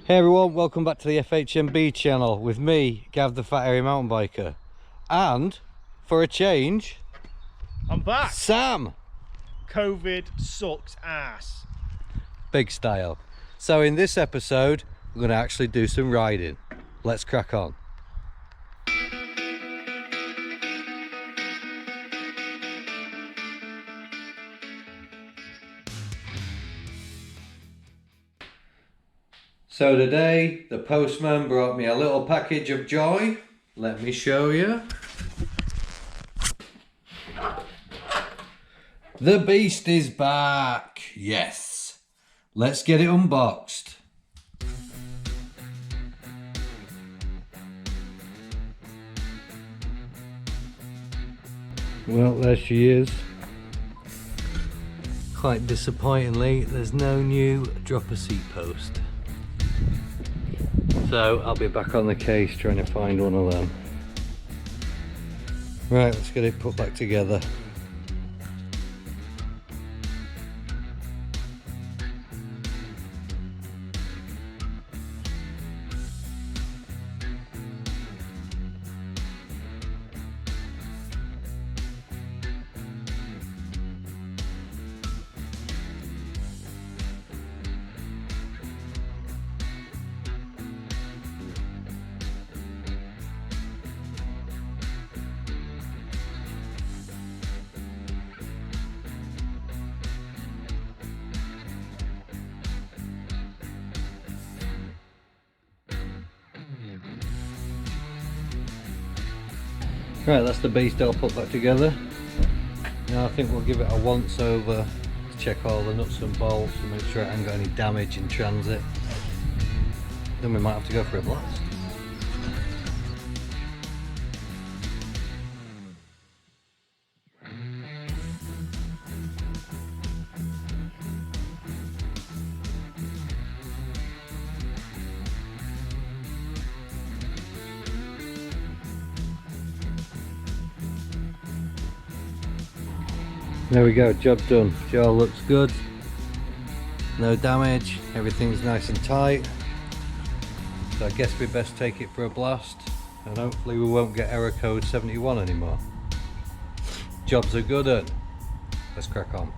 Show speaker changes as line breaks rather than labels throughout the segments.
Hey everyone, welcome back to the FHMB channel with me, Gav the Fat Hairy Mountain Biker, and for a change,
I'm back.
Sam.
COVID sucks ass.
Big style. So in this episode, we're going to actually do some riding. Let's crack on. So today, the postman brought me a little package of joy. Let me show you. The beast is back. Yes. Let's get it unboxed. Well, there she is. Quite disappointingly, there's no new dropper seat post. So I'll be back on the case trying to find one of them. Right, let's get it put back together. Right, that's the beast all put back together. Now I think we'll give it a once over to check all the nuts and bolts and make sure it hasn't got any damage in transit. Then we might have to go for a blast. There we go, job done. Jaw looks good. No damage, everything's nice and tight. So I guess we best take it for a blast and hopefully we won't get error code 71 anymore. Jobs are good at. Let's crack on.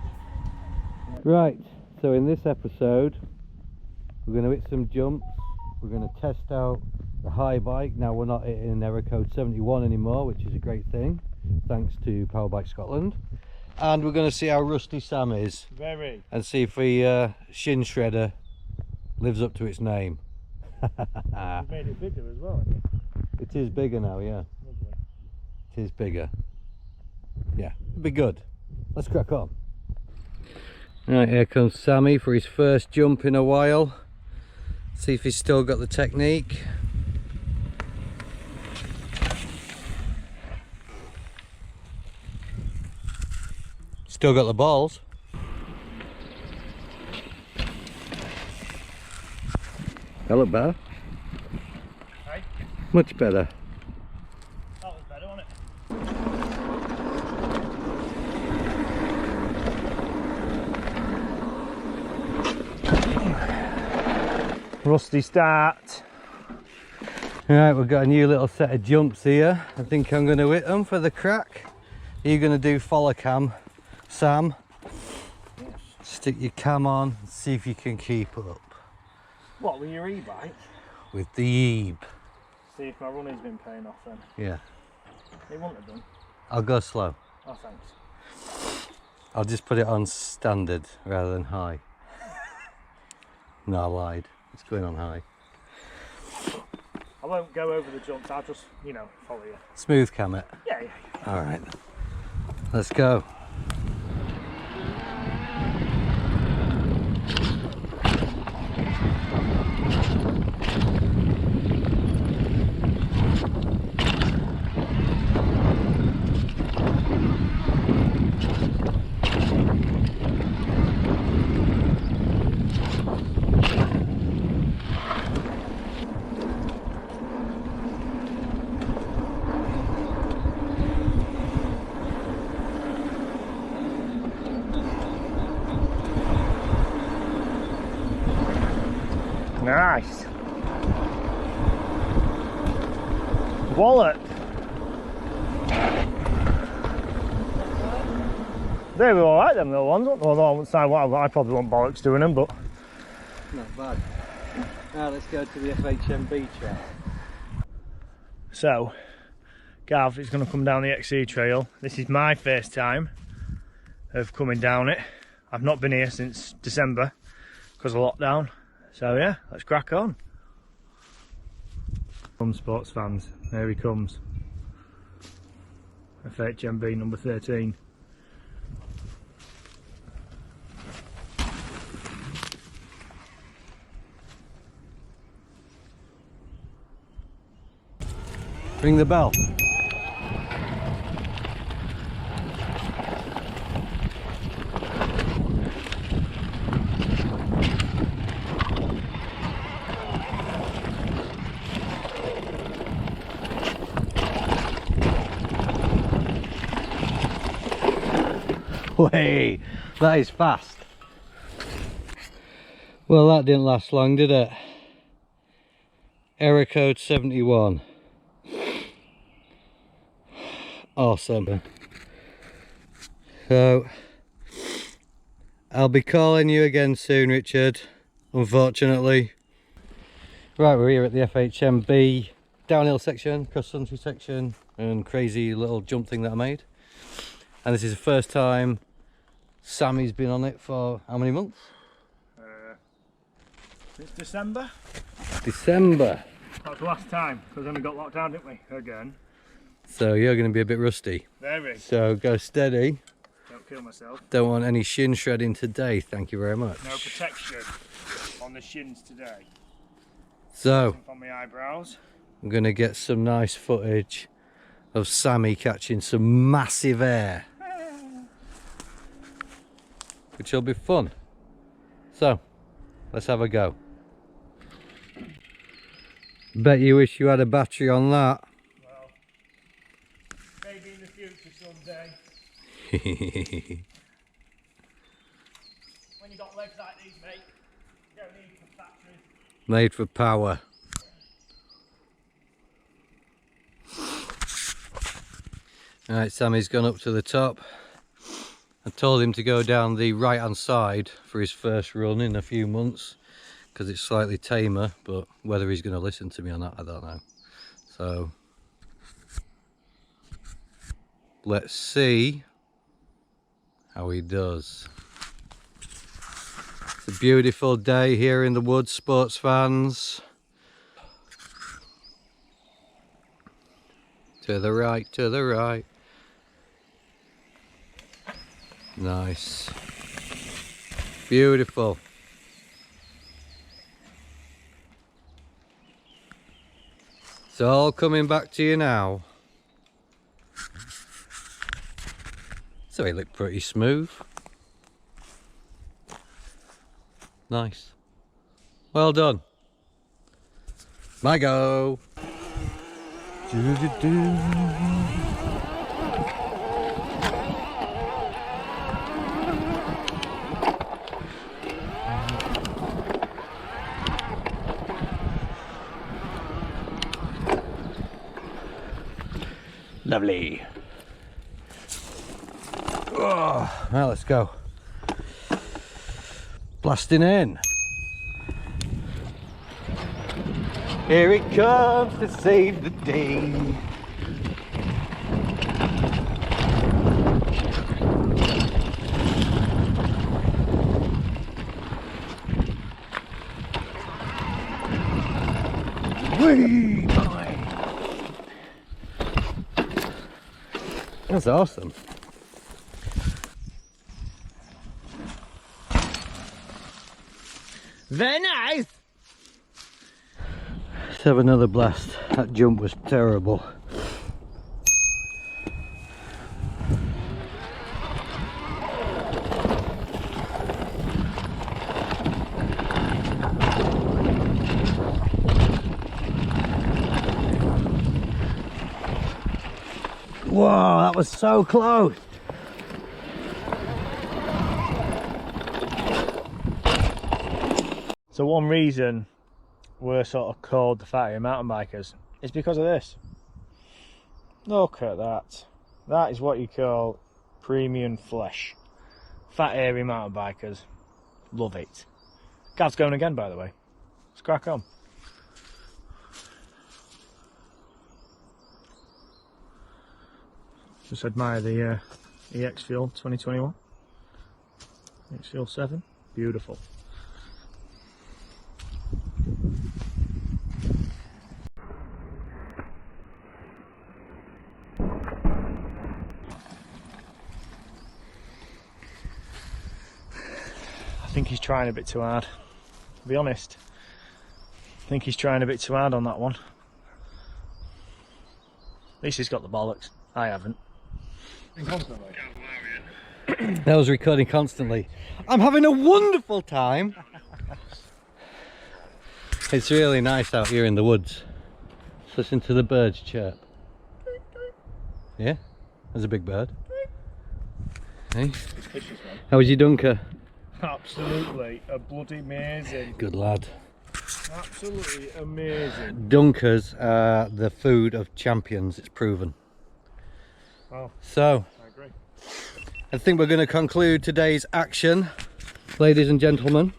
Right, so in this episode we're going to hit some jumps. We're going to test out the HAIBIKE. Now we're not hitting error code 71 anymore, which is a great thing, thanks to Power Bike Scotland. And we're going to see how rusty Sam is.
Very.
And see if the shin shredder lives up to its name.
You've made it bigger as well, haven't you?
It is bigger now, yeah.
Lovely.
It is bigger. Yeah, it'll be good. Let's crack on. Right, here comes Sammy for his first jump in a while. See if he's still got the technique. Still got the balls. That look better.
Hey?
Much better.
That was better, wasn't it? Rusty start.
Right, we've got a new little set of jumps here. I think I'm going to hit them for the crack. Are you going to do follow cam, Sam?
Yes.
Stick your cam on and see if you can keep up.
What, with your e-bike?
With the Ebe.
See if my running's been paying off then.
Yeah.
It wouldn't have done.
I'll go slow.
Oh, thanks.
I'll just put it on standard rather than high. No, I lied. It's going on high.
I won't go over the jumps, I'll just, you know, follow you.
Smooth cam it.
Yeah.
All right. Let's go.
Nice. Wallet. They were alright, them little ones, although I wouldn't say what I probably want bollocks doing them, but.
Not bad. Now let's go to the FHMB trail.
So, Gav is going to come down the XC trail. This is my first time of coming down it. I've not been here since December because of lockdown. So yeah, let's crack on. Come sports fans, there he comes. FHMB number 13.
Ring the bell. Way, that is fast. Well, that didn't last long, did it? Error code 71. Awesome. So I'll be calling you again soon, Richard, unfortunately. Right, we're here at the FHMB downhill section, cross country section, and crazy little jump thing that I made. And this is the first time Sammy's been on it for how many months?
It's December.
December.
That's the last time, because then we got locked down, didn't we? Again.
So you're going to be a bit rusty.
Very.
So go steady.
Don't kill myself.
Don't want any shin shredding today, thank you very much.
No protection on the shins today.
So
On my eyebrows.
I'm going to get some nice footage of Sammy catching some massive air, which will be fun. So let's have a go. Bet you wish you had a battery on that.
Well, maybe in the future someday. When you got legs like these, mate, you don't need batteries.
Made for power. Alright, Sammy's gone up to the top. I told him to go down the right hand side for his first run in a few months because it's slightly tamer, but whether he's going to listen to me or not, I don't know. So let's see how he does. It's a beautiful day here in the woods, sports fans. To the right, to the right. Nice. Beautiful. It's all coming back to you now. So he looked pretty smooth. Nice. Well done. My go. Lovely. Oh, now let's go. Blasting in. Here it comes to save the day. Whee, boy. That's awesome.
Very nice.
Let's have another blast. That jump was terrible. Whoa, that was so close.
So one reason we're sort of called the fat hairy mountain bikers? It's because of this. Look at that. That is what you call premium flesh. Fat hairy mountain bikers. Love it. Gav's going again, by the way. Let's crack on. Just admire the EX Fuel 2021. EX Fuel 7. Beautiful. I think he's trying a bit too hard. To be honest, I think he's trying a bit too hard on that one. At least he's got the bollocks. I haven't.
That was recording constantly. I'm having a wonderful time. It's really nice out here in the woods. Listen to the birds chirp. Yeah, there's a big bird. Hey, how was your dunker?
Absolutely, a bloody amazing.
Good lad.
Absolutely amazing.
Dunkers are the food of champions, it's proven.
Oh,
so,
I agree.
I think we're going to conclude today's action, ladies and gentlemen.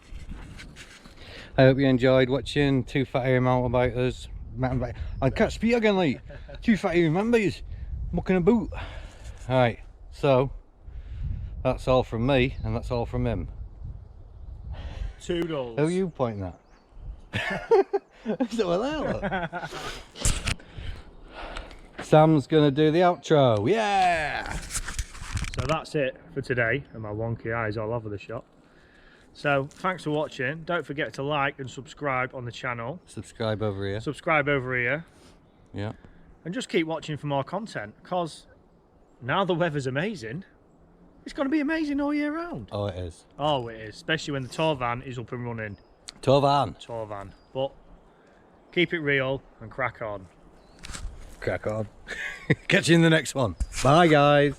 I hope you enjoyed watching two fat hairy mountain bikers. I can't speak again, like two fat hairy members mucking about. Alright, so that's all from me and that's all from him.
Toodles.
Who are you pointing at? So Sam's gonna do the outro. Yeah.
So that's it for today, and my wonky eyes all over the shop. So thanks for watching. Don't forget to like and subscribe on the channel.
Subscribe over here.
Subscribe over here.
Yeah.
And just keep watching for more content, because now the weather's amazing. It's going to be amazing all year round.
Oh, it is.
Oh, it is. Especially when the tour van is up and running.
Tour van.
Tour van. But keep it real and crack on.
Crack on. Catch you in the next one. Bye, guys.